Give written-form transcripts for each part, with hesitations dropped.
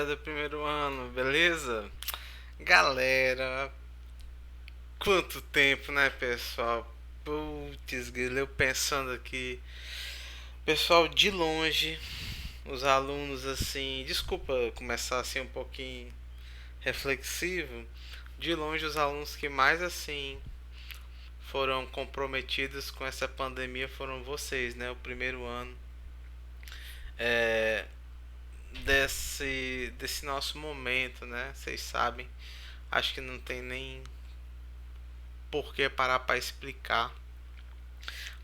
galera do primeiro ano, beleza? Galera, quanto tempo, né, pessoal? Putz, eu pensando aqui, pessoal de longe, os alunos assim, desculpa começar assim um pouquinho reflexivo, de longe os alunos que mais assim foram comprometidos com essa pandemia foram vocês, né? O primeiro ano é, desse nosso momento, né? Vocês sabem. Acho que não tem nem por que parar para explicar.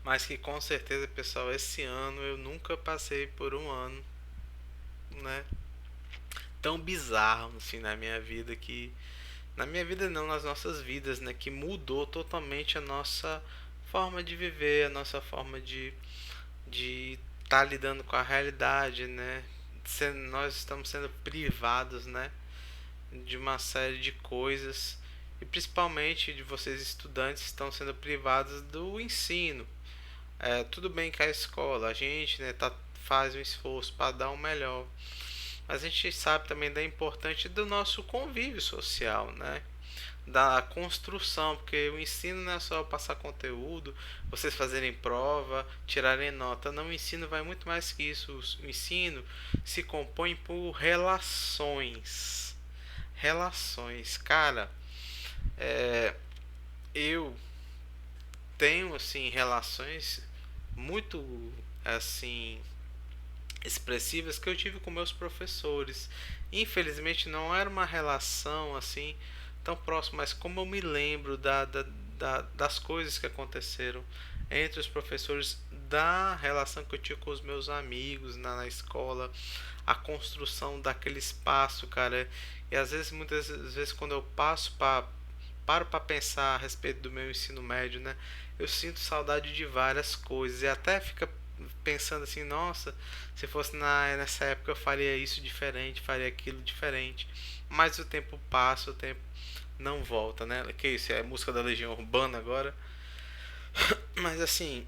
Mas que com certeza, pessoal, esse ano eu nunca passei por um ano, né? Tão bizarro assim na minha vida que. Na minha vida não, nas nossas vidas, né? Que mudou totalmente a nossa forma de viver, a nossa forma de estar lidando com a realidade, né? Nós estamos sendo privados, né? De uma série de coisas e principalmente de vocês estudantes estão sendo privados do ensino. Tudo bem que a escola, a gente né, faz um esforço para dar o melhor, mas a gente sabe também da importância do nosso convívio social, né? Da construção, porque o ensino não é só passar conteúdo, vocês fazerem prova, tirarem nota. Não, o ensino vai muito mais que isso. O ensino se compõe por relações. Relações, cara, é, eu tenho assim relações muito assim expressivas que eu tive com meus professores. Infelizmente não era uma relação assim tão próxima, mas como eu me lembro das coisas que aconteceram entre os professores, da relação que eu tinha com os meus amigos na escola, a construção daquele espaço, cara. E às vezes, muitas vezes, quando eu paro para pensar a respeito do meu ensino médio, né? Eu sinto saudade de várias coisas e até fica pensando assim, nossa, se fosse nessa época eu faria isso diferente, faria aquilo diferente. Mas o tempo passa, o tempo não volta, né? Que isso é música da Legião Urbana agora. Mas assim,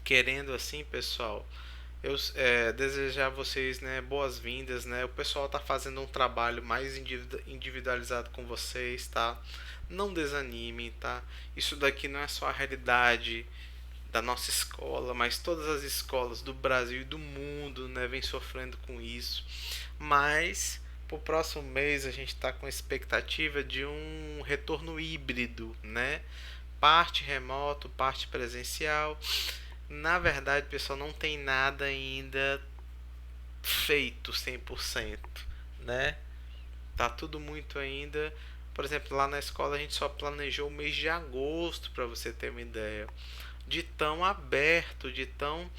querendo assim, pessoal, eu desejar a vocês né, boas-vindas, né? O pessoal tá fazendo um trabalho mais individualizado com vocês, tá? Não desanimem, tá? Isso daqui não é só a realidade da nossa escola, mas todas as escolas do Brasil e do mundo, né, vem sofrendo com isso. Mas pro próximo mês a gente está com a expectativa de um retorno híbrido, né? Parte remoto, parte presencial. Na verdade, pessoal, não tem nada ainda feito 100%, né? Tá tudo muito ainda. Por exemplo, lá na escola a gente só planejou o mês de agosto, para você ter uma ideia. De tão aberto, de tão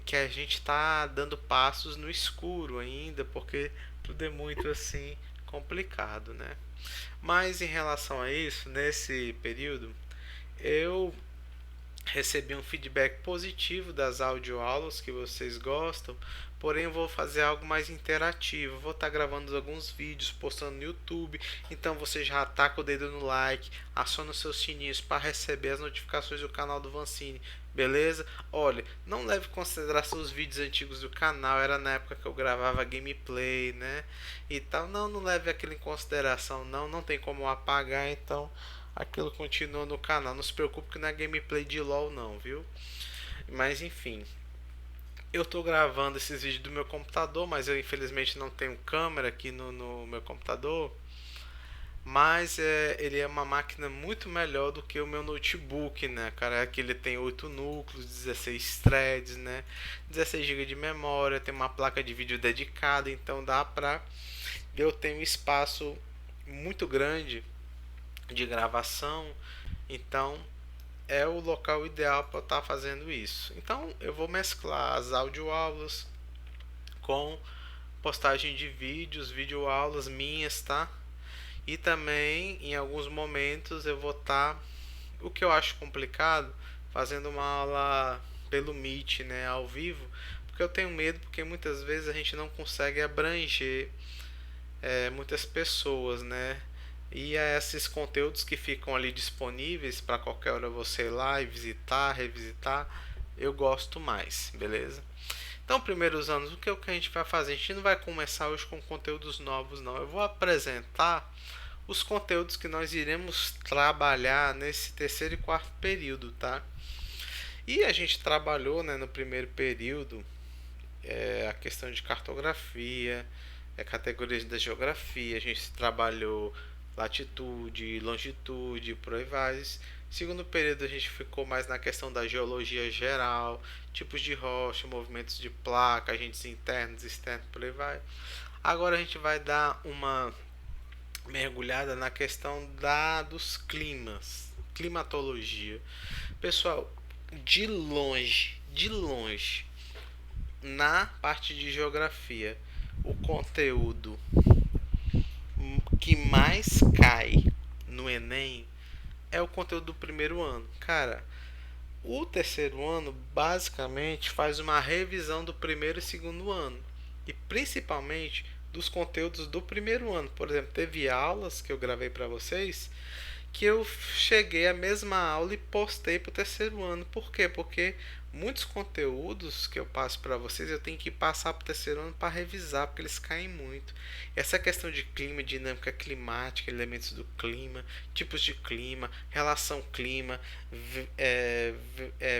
que a gente está dando passos no escuro ainda, porque tudo é muito assim complicado, né? Mas em relação a isso, nesse período, eu recebi um feedback positivo das audioaulas que vocês gostam, porém eu vou fazer algo mais interativo. Vou estar gravando alguns vídeos, postando no YouTube, então você já taca o dedo no like, aciona os seus sininhos para receber as notificações do canal do Vancini, beleza? Olha, não leve em consideração os vídeos antigos do canal, era na época que eu gravava gameplay, né? E tal, não leve aquilo em consideração, não tem como apagar, então aquilo continua no canal. Não se preocupe que não é gameplay de LOL não, viu? Mas enfim, eu tô gravando esses vídeos do meu computador, mas eu infelizmente não tenho câmera aqui no meu computador. Mas ele é uma máquina muito melhor do que o meu notebook, né, cara? Aqui ele tem 8 núcleos, 16 threads, né? 16 GB de memória, tem uma placa de vídeo dedicada, então dá pra eu tenho um espaço muito grande de gravação, então é o local ideal para estar fazendo isso. Então eu vou mesclar as audioaulas com postagem de vídeos, videoaulas minhas, tá? E também em alguns momentos eu vou estar, o que eu acho complicado, fazendo uma aula pelo Meet, né, ao vivo, porque eu tenho medo, porque muitas vezes a gente não consegue abranger muitas pessoas, né? E esses conteúdos que ficam ali disponíveis para qualquer hora você ir lá e visitar, revisitar, eu gosto mais, beleza? Então, primeiros anos, o que é o que a gente vai fazer? A gente não vai começar hoje com conteúdos novos, não. Eu vou apresentar os conteúdos que nós iremos trabalhar nesse terceiro e quarto período, tá? E a gente trabalhou, né, no primeiro período a questão de cartografia, categorias da geografia, a gente trabalhou latitude, longitude, por aí vai. Segundo período a gente ficou mais na questão da geologia geral, tipos de rocha, movimentos de placa, agentes internos, externos, por aí vai. Agora a gente vai dar uma mergulhada na questão dos climas, climatologia. Pessoal, de longe, na parte de geografia, o conteúdo que mais cai no Enem é o conteúdo do primeiro ano. Cara, o terceiro ano basicamente faz uma revisão do primeiro e segundo ano. E principalmente dos conteúdos do primeiro ano. Por exemplo, teve aulas que eu gravei para vocês que eu cheguei a mesma aula e postei para o terceiro ano. Por quê? Porque muitos conteúdos que eu passo para vocês eu tenho que passar para o terceiro ano para revisar, porque eles caem muito. Essa questão de clima, dinâmica climática, elementos do clima, tipos de clima, relação clima,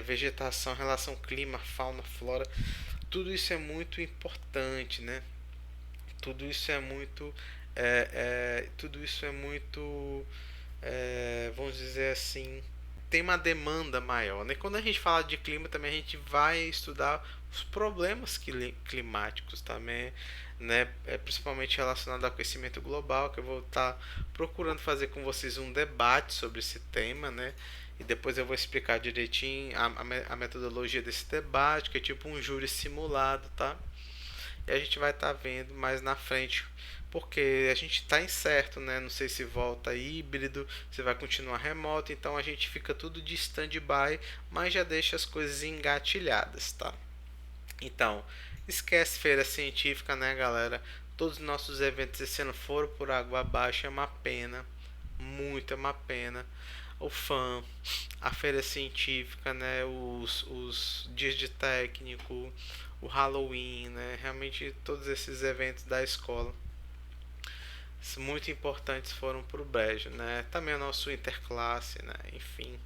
vegetação, relação clima, fauna, flora, tudo isso é muito importante, né? Tudo isso é muito, tudo isso é muito vamos dizer assim, tem uma demanda maior, né? Quando a gente fala de clima também a gente vai estudar os problemas climáticos também, né? Principalmente relacionado ao aquecimento global, que eu vou estar procurando fazer com vocês um debate sobre esse tema, né? E depois eu vou explicar direitinho a metodologia desse debate, que é tipo um júri simulado, tá? E a gente vai estar vendo mais na frente, porque a gente está incerto, né? Não sei se volta híbrido, se vai continuar remoto, então a gente fica tudo de stand-by, mas já deixa as coisas engatilhadas, tá? Então, esquece feira científica, né, galera? Todos os nossos eventos esse ano foram por água abaixo, é uma pena, muito é uma pena. O FAM, a feira científica, né, os dias de técnico, o Halloween, né, realmente todos esses eventos da escola muito importantes foram pro brejo, né? Também o nosso interclasse, né? Enfim.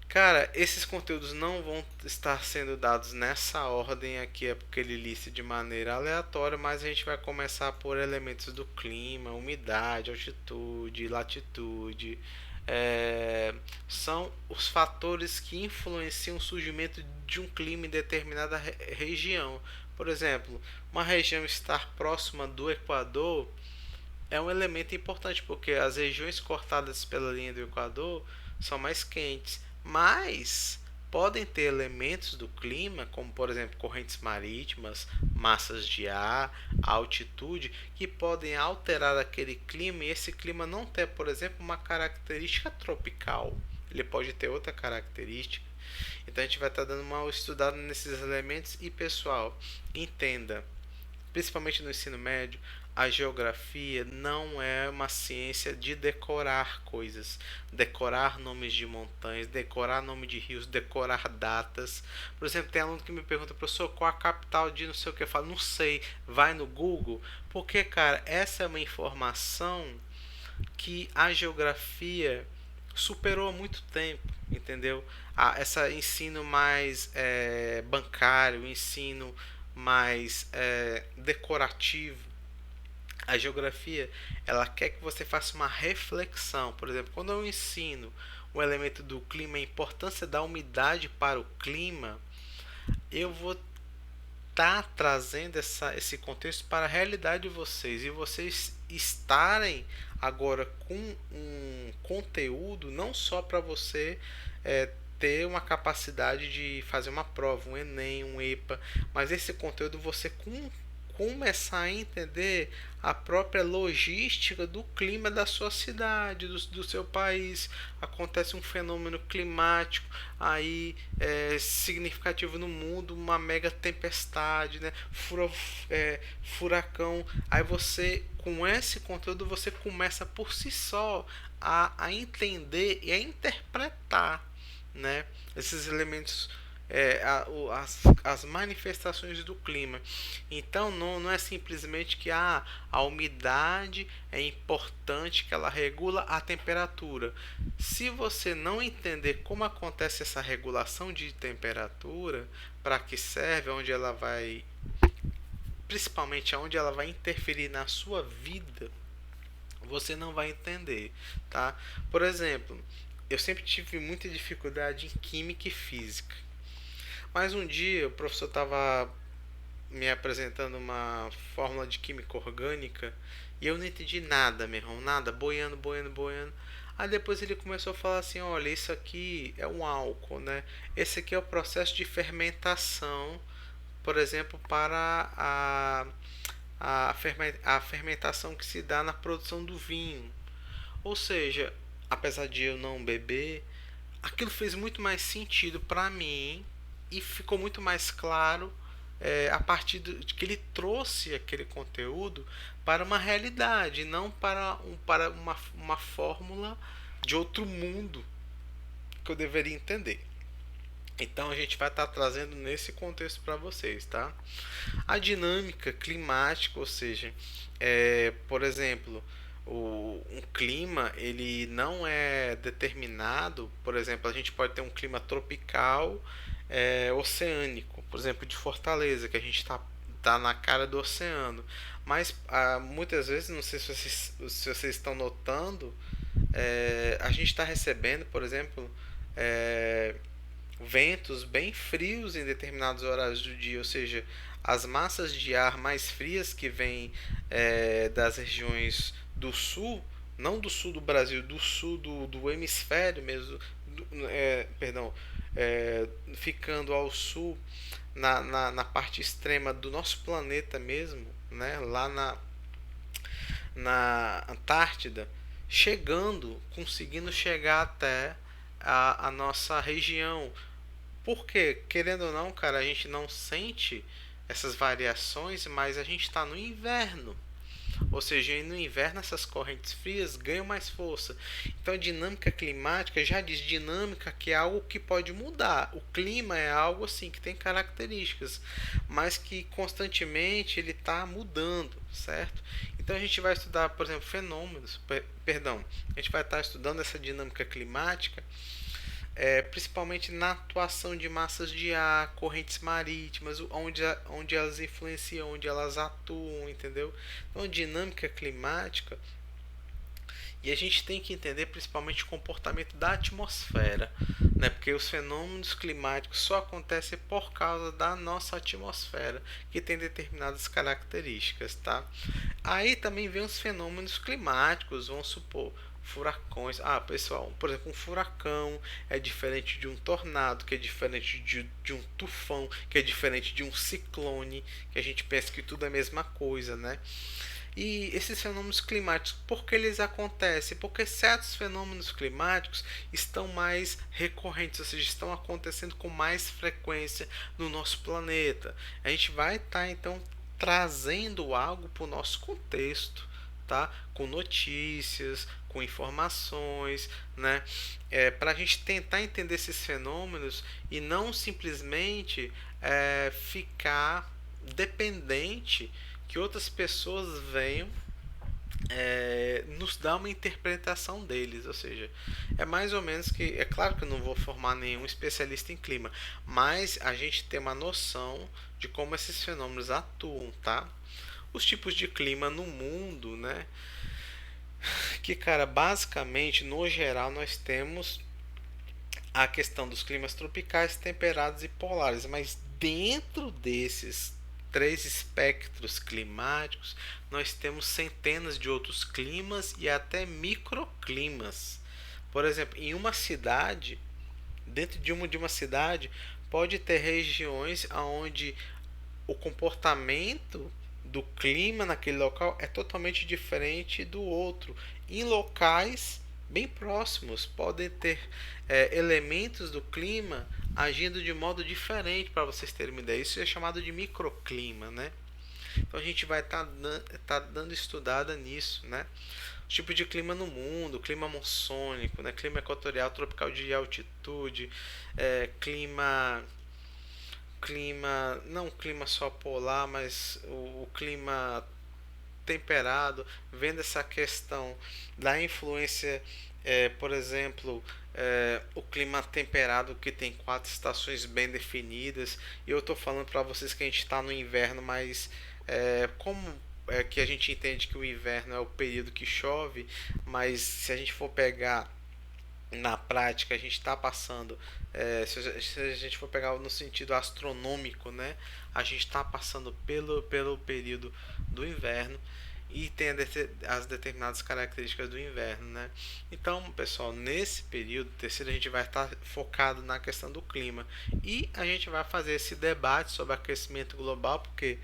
Cara, esses conteúdos não vão estar sendo dados nessa ordem aqui, é porque ele lista de maneira aleatória, mas a gente vai começar por elementos do clima, umidade, altitude, latitude. São os fatores que influenciam o surgimento de um clima em determinada região. Por exemplo, uma região estar próxima do Equador é um elemento importante, porque as regiões cortadas pela linha do Equador são mais quentes, mas podem ter elementos do clima, como por exemplo correntes marítimas, massas de ar, altitude, que podem alterar aquele clima e esse clima não ter, por exemplo, uma característica tropical. Ele pode ter outra característica. Então a gente vai estar dando uma estudada nesses elementos e pessoal, entenda, principalmente no ensino médio, a geografia não é uma ciência de decorar coisas, decorar nomes de montanhas, decorar nome de rios, decorar datas. Por exemplo, tem aluno que me pergunta, professor, qual a capital de não sei o que? Eu falo, não sei, vai no Google, porque, cara, essa é uma informação que a geografia superou há muito tempo, entendeu? Essa ensino mais bancário, ensino mais decorativo, a geografia ela quer que você faça uma reflexão. Por exemplo, quando eu ensino o elemento do clima, a importância da umidade para o clima, eu vou trazendo esse contexto para a realidade de vocês e vocês estarem agora com um conteúdo não só para você ter uma capacidade de fazer uma prova, um Enem, um EPA, mas esse conteúdo você começar a entender a própria logística do clima da sua cidade, do seu país. Acontece um fenômeno climático aí significativo no mundo, uma mega tempestade, né? Furacão. Aí você, com esse conteúdo, você começa por si só a entender e a interpretar, né? Esses elementos as manifestações do clima. Então não é simplesmente que a umidade é importante, que ela regula a temperatura. Se você não entender como acontece essa regulação de temperatura, para que serve, onde ela vai, principalmente onde ela vai interferir na sua vida, você não vai entender, tá? Por exemplo, eu sempre tive muita dificuldade em química e física. Mas um dia o professor estava me apresentando uma fórmula de química orgânica e eu não entendi nada, meu irmão, nada, boiando, boiando, boiando. Aí depois ele começou a falar assim: olha, isso aqui é um álcool, né? Esse aqui é o processo de fermentação, por exemplo, para a fermentação que se dá na produção do vinho. Ou seja, apesar de eu não beber, aquilo fez muito mais sentido para mim e ficou muito mais claro a partir de que ele trouxe aquele conteúdo para uma realidade, não para uma fórmula de outro mundo que eu deveria entender. Então a gente vai estar trazendo nesse contexto para vocês, tá? A dinâmica climática, ou seja, por exemplo, um clima ele não é determinado. Por exemplo, a gente pode ter um clima tropical, oceânico, por exemplo, de Fortaleza, que a gente tá na cara do oceano. Mas muitas vezes, não sei se vocês estão notando, a gente está recebendo, por exemplo, é, ventos bem frios em determinados horários do dia, ou seja, as massas de ar mais frias que vêm das regiões do sul, não do sul do Brasil, do sul do hemisfério mesmo, perdão, ficando ao sul, na parte extrema do nosso planeta mesmo, né, lá na Antártida, chegando, conseguindo chegar até a nossa região. Porque, querendo ou não, cara, a gente não sente essas variações, mas a gente está no inverno. Ou seja, no inverno essas correntes frias ganham mais força. Então a dinâmica climática já diz dinâmica, que é algo que pode mudar. O clima é algo assim que tem características, mas que constantemente ele está mudando, certo? Então a gente vai estudar, por exemplo, fenômenos, perdão, a gente vai estar estudando essa dinâmica climática, principalmente na atuação de massas de ar, correntes marítimas, onde elas influenciam, onde elas atuam, entendeu? Então, dinâmica climática, e a gente tem que entender principalmente o comportamento da atmosfera, né? Porque os fenômenos climáticos só acontecem por causa da nossa atmosfera, que tem determinadas características, tá? Aí também vem os fenômenos climáticos, vamos supor, furacões. Pessoal, por exemplo, um furacão é diferente de um tornado, que é diferente de um tufão, que é diferente de um ciclone, que a gente pensa que tudo é a mesma coisa, né? E esses fenômenos climáticos, por que eles acontecem? Porque certos fenômenos climáticos estão mais recorrentes, ou seja, estão acontecendo com mais frequência no nosso planeta. A gente vai estar então trazendo algo para o nosso contexto, tá? Com notícias, com informações, né? Para a gente tentar entender esses fenômenos e não simplesmente ficar dependente que outras pessoas venham nos dar uma interpretação deles, ou seja, é mais ou menos que, é claro que eu não vou formar nenhum especialista em clima, mas a gente tem uma noção de como esses fenômenos atuam, tá? Os tipos de clima no mundo, né? Que, cara, basicamente, no geral, nós temos a questão dos climas tropicais, temperados e polares, mas dentro desses três espectros climáticos, nós temos centenas de outros climas e até microclimas. Por exemplo, em uma cidade, dentro de uma cidade, pode ter regiões onde o comportamento do clima naquele local é totalmente diferente do outro. Em locais bem próximos podem ter elementos do clima agindo de modo diferente, para vocês terem uma ideia. Isso é chamado de microclima, né? Então a gente vai estar dando estudada nisso, né? Os tipos de clima no mundo, clima monsônico, né? Clima equatorial, tropical de altitude, clima clima, não o clima só polar, mas o clima temperado, vendo essa questão da influência, por exemplo, o clima temperado que tem quatro estações bem definidas. E eu estou falando para vocês que a gente está no inverno, mas como que a gente entende que o inverno é o período que chove, mas se a gente for pegar na prática, a gente está passando, se a gente for pegar no sentido astronômico, né, a gente está passando pelo período do inverno e tem as determinadas características do inverno, né? Então, pessoal, nesse período terceiro a gente vai estar focado na questão do clima e a gente vai fazer esse debate sobre aquecimento global, porque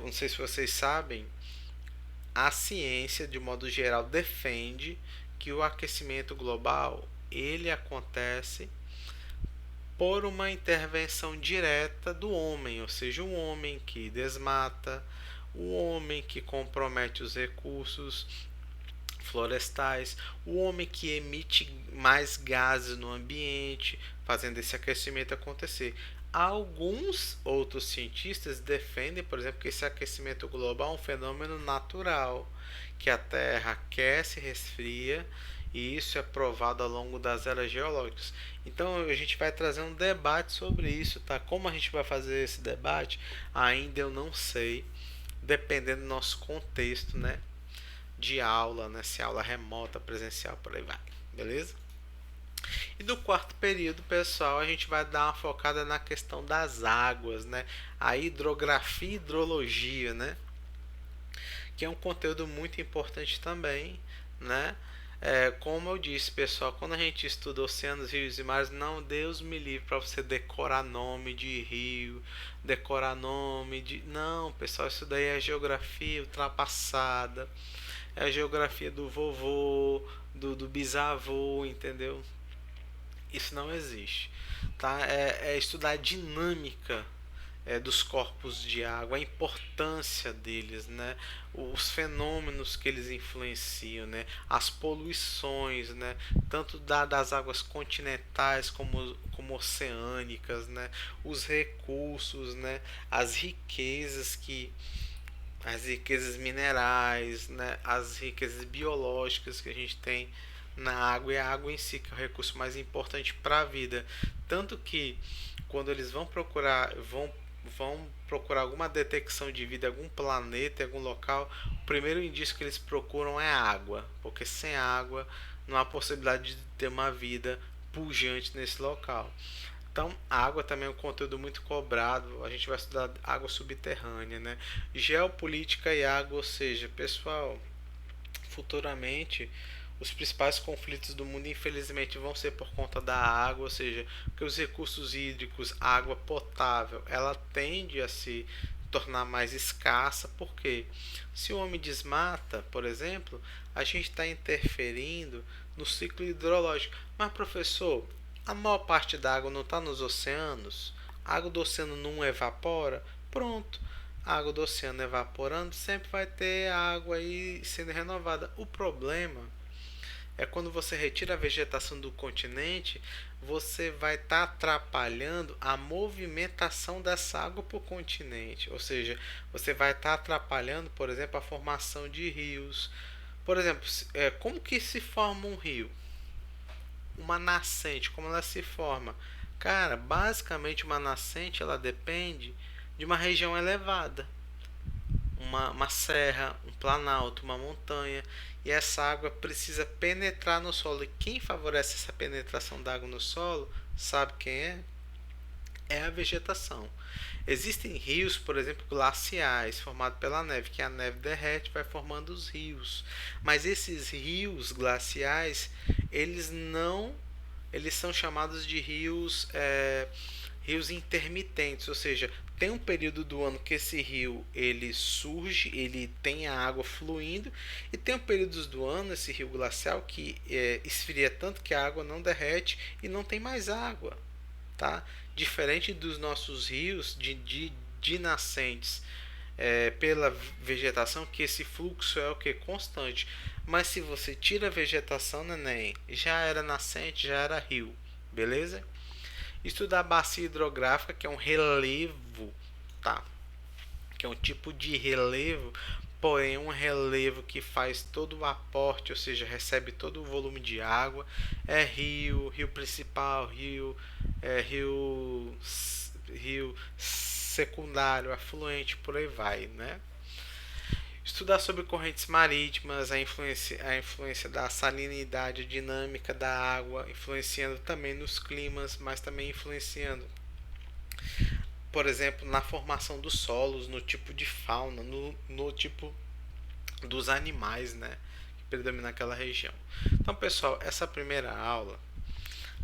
não sei se vocês sabem, a ciência de modo geral defende que o aquecimento global ele acontece por uma intervenção direta do homem, ou seja, um homem que desmata, o homem que compromete os recursos florestais, o homem que emite mais gases no ambiente, fazendo esse aquecimento acontecer. Alguns outros cientistas defendem, por exemplo, que esse aquecimento global é um fenômeno natural, que a Terra aquece e resfria, e isso é provado ao longo das eras geológicas. Então a gente vai trazer um debate sobre isso, tá? Como a gente vai fazer esse debate, ainda eu não sei, dependendo do nosso contexto, né? De aula, né? Se é aula remota, presencial, por aí vai, beleza? E no quarto período, pessoal, a gente vai dar uma focada na questão das águas, né? A hidrografia e hidrologia, né? Que é um conteúdo muito importante também, né? Como eu disse, pessoal, quando a gente estuda oceanos, rios e mares, não, Deus me livre para você decorar nome de rio, decorar nome de. Não, pessoal, isso daí é geografia ultrapassada, é a geografia do vovô, do bisavô, entendeu? Isso não existe, tá? É estudar a dinâmica dos corpos de água, a importância deles, né? Os fenômenos que eles influenciam, né? As poluições, né? Tanto das águas continentais como oceânicas, né? Os recursos, né? As riquezas que as riquezas minerais, né, as riquezas biológicas que a gente tem na água, e a água em si, que é o recurso mais importante para a vida. Tanto que quando eles vão procurar alguma detecção de vida em algum planeta, em algum local, o primeiro indício que eles procuram é a água, porque sem água não há possibilidade de ter uma vida pujante nesse local. Então, a água também é um conteúdo muito cobrado. A gente vai estudar água subterrânea, né? Geopolítica e água, ou seja, pessoal, futuramente os principais conflitos do mundo, infelizmente, vão ser por conta da água, ou seja, porque os recursos hídricos, a água potável, ela tende a se tornar mais escassa, porque se o homem desmata, por exemplo, a gente está interferindo no ciclo hidrológico. Mas, professor, a maior parte da água não está nos oceanos? A água do oceano não evapora? Pronto. A água do oceano evaporando, sempre vai ter água aí sendo renovada. O problema é quando você retira a vegetação do continente, você vai estar atrapalhando a movimentação dessa água para o continente. Ou seja, você vai estar atrapalhando, por exemplo, a formação de rios. Por exemplo, como que se forma um rio? Uma nascente, como ela se forma? Cara, basicamente uma nascente ela depende de uma região elevada, uma serra, um planalto, uma montanha, e essa água precisa penetrar no solo. E quem favorece essa penetração da água no solo, sabe quem é? É a vegetação. Existem rios, por exemplo, glaciais, formados pela neve, que a neve derrete, vai formando os rios. Mas esses rios glaciais, eles não, eles são chamados de rios intermitentes, ou seja, tem um período do ano que esse rio ele surge, ele tem a água fluindo, e tem um período do ano, esse rio glacial, que esfria tanto que a água não derrete e não tem mais água, tá? Diferente dos nossos rios de nascentes pela vegetação, que esse fluxo é o que? Constante. Mas se você tira a vegetação, neném, já era nascente, já era rio, beleza? Estudar a bacia hidrográfica, que é um relevo, tá? Que é um tipo de relevo, porém um relevo que faz todo o aporte, ou seja, recebe todo o volume de água. É rio, rio principal, rio secundário, afluente, por aí vai, né? Estudar sobre correntes marítimas, a influência da salinidade dinâmica da água, influenciando também nos climas, mas também influenciando, por exemplo, na formação dos solos, no tipo de fauna, no tipo dos animais, né, que predominam naquela região. Então, pessoal, essa primeira aula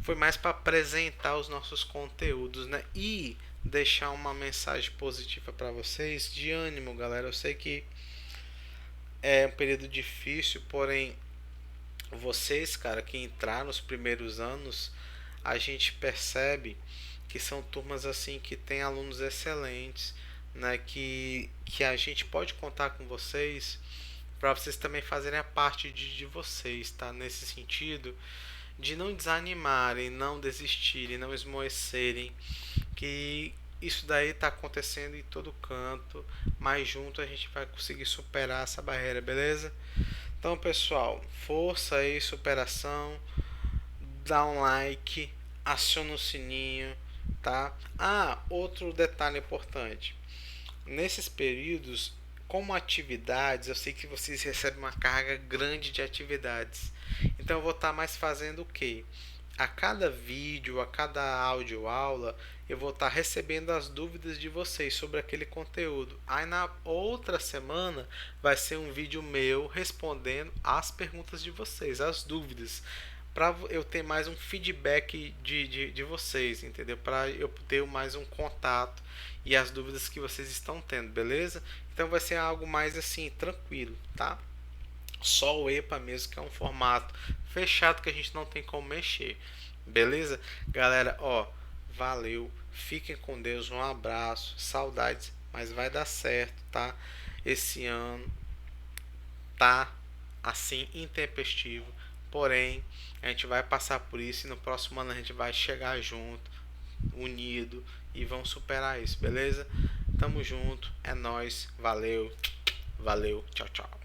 foi mais para apresentar os nossos conteúdos, né, e deixar uma mensagem positiva para vocês de ânimo, galera. Eu sei que é um período difícil, porém vocês, cara, que entraram nos primeiros anos, a gente percebe que são turmas assim que tem alunos excelentes, né? Que a gente pode contar com vocês para vocês também fazerem a parte de vocês, tá? Nesse sentido de não desanimarem, não desistirem, não esmoecerem, que isso daí está acontecendo em todo canto, mas junto a gente vai conseguir superar essa barreira, beleza? Então, pessoal, força aí, superação, dá um like, aciona o sininho, tá? Ah, outro detalhe importante. Nesses períodos, como atividades, eu sei que vocês recebem uma carga grande de atividades. Então eu vou estar mais fazendo o quê? A cada vídeo, a cada áudio aula, eu vou estar recebendo as dúvidas de vocês sobre aquele conteúdo. Aí na outra semana vai ser um vídeo meu respondendo as perguntas de vocês, as dúvidas, para eu ter mais um feedback de vocês, entendeu? Para eu ter mais um contato e as dúvidas que vocês estão tendo, beleza? Então vai ser algo mais assim, tranquilo, tá? Só o EPA mesmo, que é um formato fechado que a gente não tem como mexer. Beleza? Galera, ó, valeu. Fiquem com Deus, um abraço, saudades, mas vai dar certo, tá? Esse ano tá assim intempestivo, porém a gente vai passar por isso e no próximo ano a gente vai chegar junto, unido e vamos superar isso, beleza? Tamo junto, é nós, valeu, valeu, tchau, tchau.